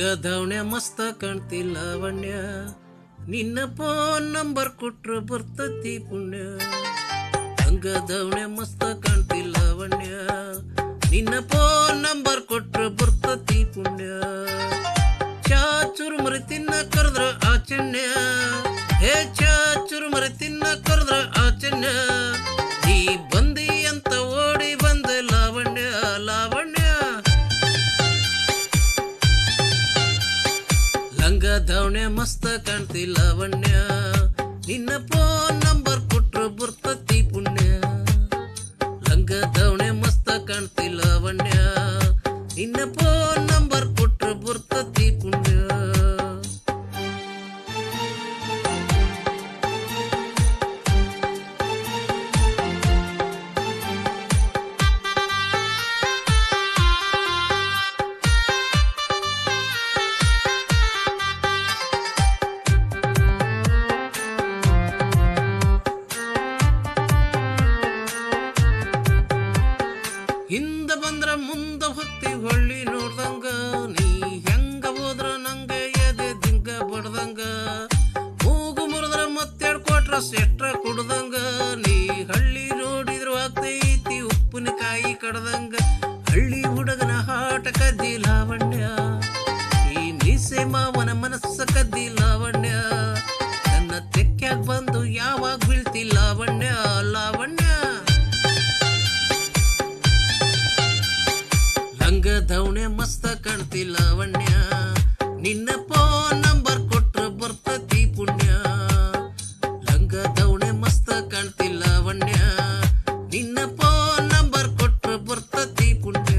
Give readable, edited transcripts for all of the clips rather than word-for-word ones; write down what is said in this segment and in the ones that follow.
ಲಂಗದವಣೆ ಮಸ್ತ ಕಾಣ್ತಿ ಲಾವಣ್ಯ, ನಿನ್ನ phone number ಕೊಟ್ರ ಬರ್ತತಿ ಪುಣ್ಯ. ಲಂಗದವಣೆ ಮಸ್ತ ಕಾಣ್ತಿ ಲಾವಣ್ಯ, ನಿನ್ನ ಫೋನ್ ನಂಬರ್ ಕೊಟ್ರ ಬರ್ತತಿ ಪುಣ್ಯ. ಚಾ ಚುರುಮರಿ ತಿನ್ನ ಕರೆದ್ರ ಆಚಣ್ಯ, ಹೇ ಚಾ ಚುರುಮರಿ ತಿನ್ನ ಕರೆದ್ರ ಆಚಣ್ಯ. ನೀ ಬಂದಿ ಅಂತ ಓಡಿ ಬಂದೆ ಲಾವಣ್ಯ ಲಾವಣ್ಯ. ಲಂಗದವಣೆ ಮಸ್ತ ಕಾಣ್ತಿ ಲಾವಣ್ಯ, ನಿನ್ನ ಫೋನ್ ನಂಬರ್ ಕೊಟ್ರ ಬರ್ತತಿ ಪುಣ್ಯ. ಲಂಗದವಣೆ ಮಸ್ತ ಕಾಣ್ತಿ ಲಾವಣ್ಯ, ನಿನ್ನ ಫೋನ್ ನಂಬರ್ ಕೊಟ್ರ ಬರ್ತತಿ ಪುಣ್ಯ. ಹಿಂದ ಬಂದ್ರ ಮುಂದ ಹೊತ್ತಿ ಹೊಳ್ಳಿ ನೋಡ್ದಂಗ, ನೀ ಹೆಂಗ ಹೋದ್ರ ನಂಗ ಎದೆ ದಿಂಗ ಬಡ್ದಂಗ. ಮೂಗು ಮುರಿದ್ರ ಮತ್ತೆರಡು ಕೊಟ್ರ ಸೆಟ್ರ ಕುಡ್ದಂಗ, ನೀ ಹಳ್ಳಿ ನೋಡಿದ್ರು ಆಗ್ತೈತಿ ಉಪ್ಪಿನಕಾಯಿ ಕಡ್ದಂಗ. ಹಳ್ಳಿ ಹುಡುಗನ ಹಾಟ ಕದ್ದಿ ಲಾವಣ್ಯ, ಈ ಮೀಸೆ ಮಾವನ ಮನಸ್ಸ ಕದ್ದಿ ಲಾವಣ್ಯ. ನನ್ನ ತೆಕ್ಕ್ಯಾಗ ಬಂದು ಯಾವಾಗ ಬೀಳ್ತಿ ಲಾವಣ್ಯ ಲಾವಣ್ಯ. ಲಂಗದವಣೆ ಮಸ್ತ ಕಾಣ್ತಿ ಲಾವಣ್ಯ, ನಿನ್ನ ಫೋನ್ ನಂಬರ್ ಕೊಟ್ರ ಬರ್ತತಿ ಪುಣ್ಯ. ಲಂಗದವಣೆ ಮಸ್ತ ಕಾಣ್ತಿ ಲಾವಣ್ಯ, ನಿನ್ನ ಫೋನ್ ನಂಬರ್ ಕೊಟ್ರ ಬರ್ತತಿ ಪುಣ್ಯ.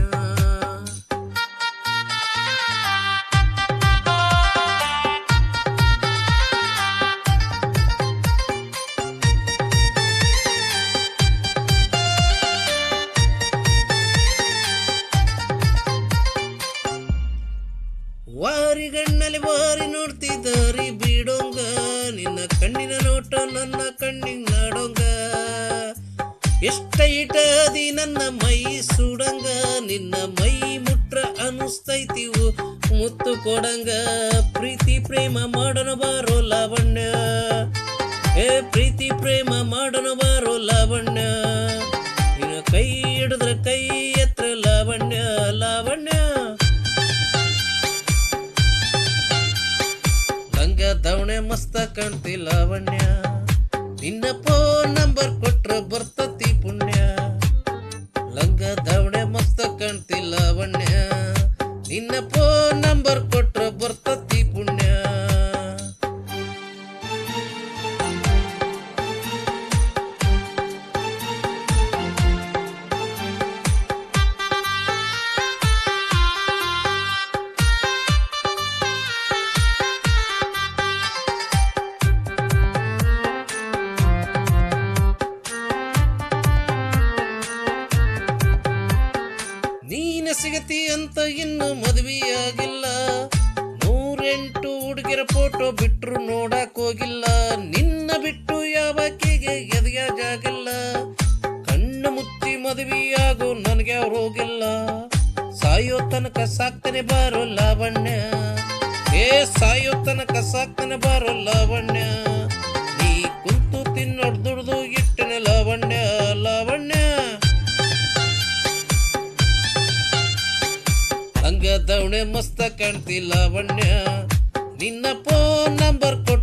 ವಾರಿಗಣ್ಣಲ್ಲಿ ವಾರಿ ನೋಡ್ತಿದ್ದಾರಿ ಬೀಡೋಂಗ, ನಿನ್ನ ಕಣ್ಣಿನ ನೋಟ ನನ್ನ ಕಣ್ಣಿಗೆ ನಾಡೋಂಗ. ಎಷ್ಟೈಟ ಅದಿ ನನ್ನ ಮೈ ಸುಡಂಗ, ನಿನ್ನ ಮೈ ಮುಟ್ರ ಅನಿಸ್ತೈತಿ ಮುತ್ತು ಕೊಡಂಗ. ಪ್ರೀತಿ ಪ್ರೇಮ ಮಾಡೋಣ ಬಾರೋ ಲಾವಣ್ಯ, ಏ ಪ್ರೀತಿ ಪ್ರೇಮ ಮಾಡೋಣ ಬಾರೋ ಲಾವಣ್ಯ. ನಿನ್ನ ಕೈ ಹಿಡಿದ್ರ ಕೈ ಎತ್ರ ಲಾವಣ್ಯ ಲಾವಣ್ಯ. ಲಂಗದವಣೆ ಮಸ್ತ ಕಾಣ್ತಿ ಲಾವಣ್ಯ, ನಿನ್ನ ಫೋನ್ ನಂಬರ್ ಕೊಟ್ರ ಬರ್ತತಿ ಪುಣ್ಯ. ಲಂಗದವಣೆ ಮಸ್ತ ಕಾಣ್ತಿ ಲಾವಣ್ಯ, ನಿನ್ನ ಫೋನ್ ನಂಬರ್ ಕೊಟ್ರ ಬರ್ತತಿ ಪುಣ್ಯ. ನೀನ ಸಿಗತಿ ಅಂತ ಇನ್ನು ಮದುವೆಯಾಗಿಲ್ಲ, 108 ಹುಡುಗಿರ ಫೋಟೋ ಬಿಟ್ರು ನೋಡಕ್ ಹೋಗಿಲ್ಲ. ನಿನ್ನ ಬಿಟ್ಟು ಯಾವಕಿಗೆ ಎದೆಯ ಜಾಗಿಲ್ಲ, ಕಣ್ಣು ಮುಚ್ಚಿ ಮದುವೆಯಾಗೋ ನನಗೆ ಅವ್ರು ಹೋಗಿಲ್ಲ. ಸಾಯೋ ತನಕ ಸಾಕ್ತಾನೆ ಬಾರೋ ಲಾವಣ್ಯ, ಏ ಸಾಯೋ ತನಕ ಸಾಕ್ತಾನೆ ಬಾರೋ ಲಾವಣ್ಯ. ನೀ ಕುಂತು ತಿನ್ನೋಡ್ ದುಡ್ದು ಇಟ್ಟನೆ ಲಾವಣ್ಯ ಲಾವಣ್ಯ. ಲಂಗದವಣೆ ಮಸ್ತ ಕಾಣ್ತಿ ಲಾವಣ್ಯ, ನಿನ್ನ ಫೋನ್ ನಂಬರ್ ಕೊಟ್ಟ